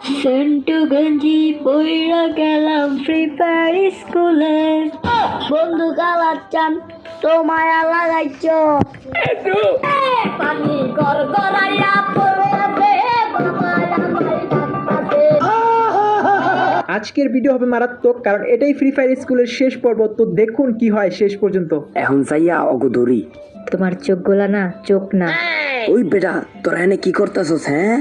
সেন্টু গঞ্জি পইরা গেলাম free fire স্কুলে, বন্ধু গালাচ্চান তো মায়া লাগাইছ পানি গর গড়াইয়া পড়ে আছে বাবাই আমায় ডাকতাছে। আজকের ভিডিও হবে মারাত্মক, কারণ এটাই ফ্রি ফায়ার স্কুলের শেষ পর্ব। তো দেখুন কি হয় শেষ পর্যন্ত। এখন যাইয়া অগদরি তোমার চোখ গোলা না, চোখ না। ওই বেটা তোরা এনে কি করতেছস? হ্যাঁ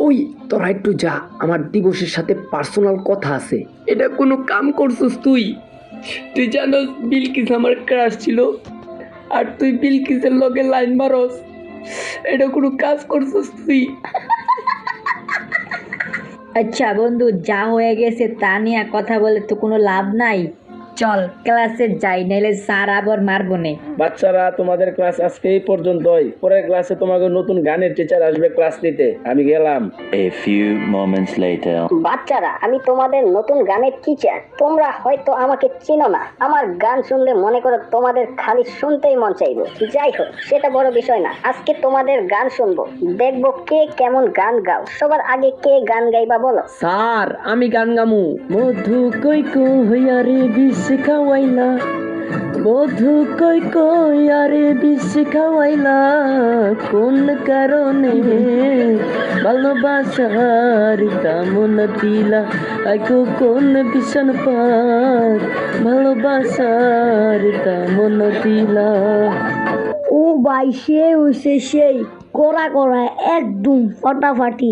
ওই তোরা একটু যা, আমার দিবসের সাথে পার্সোনাল কথা আছে। এটা কোনো কাম করছিস তুই? তুই জানোস বিলকিস আমার ক্রাশ ছিল, আর তুই বিলকিসের লগে লাইন মারস। এটা কোনো কাজ করছিস তুই? আচ্ছা বন্ধু, যা হয়ে গেছে তা নিয়ে কথা বলে তো কোনো লাভ নাই। চল ক্লাসে যাই, নাইলে স্যার আবার মারবো নে। বাচ্চারা, তোমাদের ক্লাস আজকে এই পর্যন্তই। পরের ক্লাসে তোমাকে নতুন গানের টিচার আসবে ক্লাস নিতে। আমি গেলাম। A few moments later. বাচ্চারা, আমি তোমাদের নতুন গানের টিচার। তোমরা হয়তো আমাকে চিনো না। আমার গান শুনলে মনে করো তোমাদের খালি শুনতেই মন চাইবো। যাই হোক, সেটা বড় বিষয় না। আজকে তোমাদের গান শুনবো, দেখবো কে কেমন গান গাও। সবার আগে কে গান গাইবা বলো? স্যার, আমি গান গামু। মধু কই কইয়া রে বিষ খাওয়াইলা, মধু কই কইয়া রে বিষ খাওয়াইলা, কোন কারণে ভালোবাসার দামন দিলা, আইকো কোন ভীষণ পার ভালোবাসার দামন দিলা। ও ভাই, সে হইছে সেই করা করা একদম ফাটাফাটি।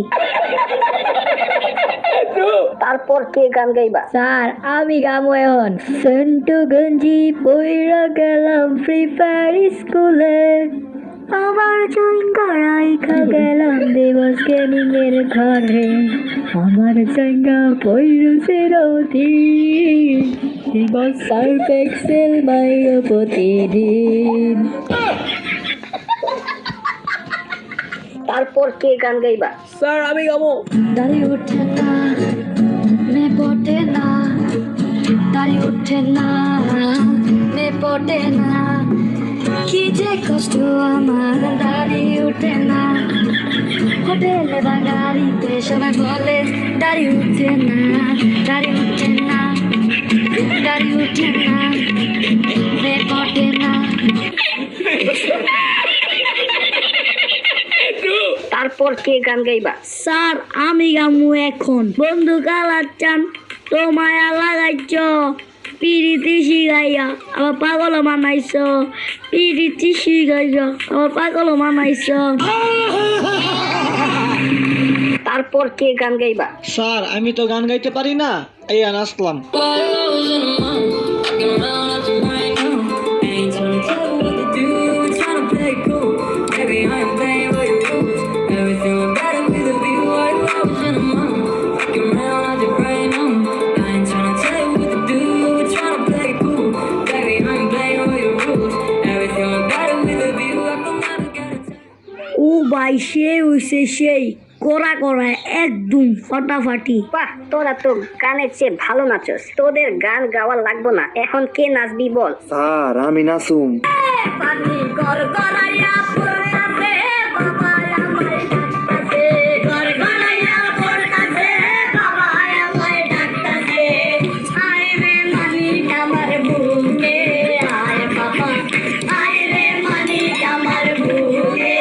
তারপর কে গান গাইবা? স্যার, আমি গামো এখন। সেন্টু গঞ্জি পইরা গেলাম ফ্রি ফায়ার স্কুলে, আমার চঙ্গা রাইখা গেলাম দিবস গেমিং এর ঘরে, আমার চঙ্গা পইরছে রতি দিবস সার্ফ এক্সেল মাইরো প্রতিদিন। তারপর কে গান গাইবা? স্যার, আমি গামু। দাড়ি ওঠে না, মে পটে না, দাড়ি ওঠে না, মে পটে না, কি যে কষ্ট আমার দাড়ি ওঠে না। হোটেলে বা গাড়িতে সবাই বলে দাড়ি উঠে না, দাড়ি উঠে না, দাড়ি উঠে না, মে পটে না। তারপর কে গান গাইবা? স্যার, আমি গামু এখন। বন্ধু গালাচ্চান তো মায়া লাগাইছ, পিরিতি শিখাইয়া আবার পাগল মানাইছ, পিরিতি শিখাইয়া আবার পাগল মানাইছ। তারপর কে গান গাইবা? স্যার, আমি তো গান গাইতে পারি না, এই আসলাম। ও ভাই, সে হইছে সেই করা করা একদম ফাটাফাটি। বাহ, তোরা তো গানের চেয়ে ভালো নাচস। তোদের গান গাওয়া লাগবো না। এখন কে নাচবি বল? স্যার, আমি নাচুম। পানি গর গড়াইয়া পড়ে আছে বাবাই আমায় ডাকতাছে, গর গড়াইয়া পড়তাছে বাবাই আমায় ডাকতাছে। আয় রে মানিক আমার বুকে, আয় বাবা, আয় রে মানিক আমার বুকে।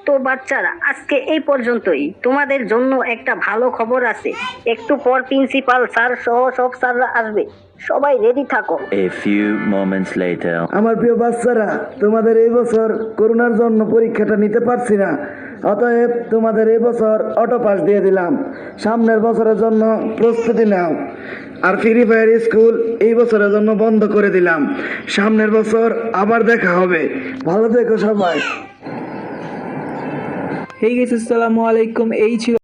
তো বাচ্চারা, আজকে এই পর্যন্তই। তোমাদের জন্য একটা ভালো খবর আছে। একটু পর প্রিন্সিপাল স্যার সহ সব স্যাররা আসবে। সবাই রেডি থাকো। A few moments later. আমার প্রিয় বাচ্চারা, তোমাদের এই বছর করোনার জন্য পরীক্ষাটা নিতে পারছি না, অতএব তোমাদের এই বছর অটো পাস দিয়ে দিলাম। সামনের বছরের জন্য প্রস্তুতি নাও। আর ফ্রি ফায়ার স্কুল এই বছরের জন্য বন্ধ করে দিলাম। সামনের বছর আবার দেখা হবে। ভালো থেকো সবাই। হেই গাইস, আসসালামু আলাইকুম। এই ছিল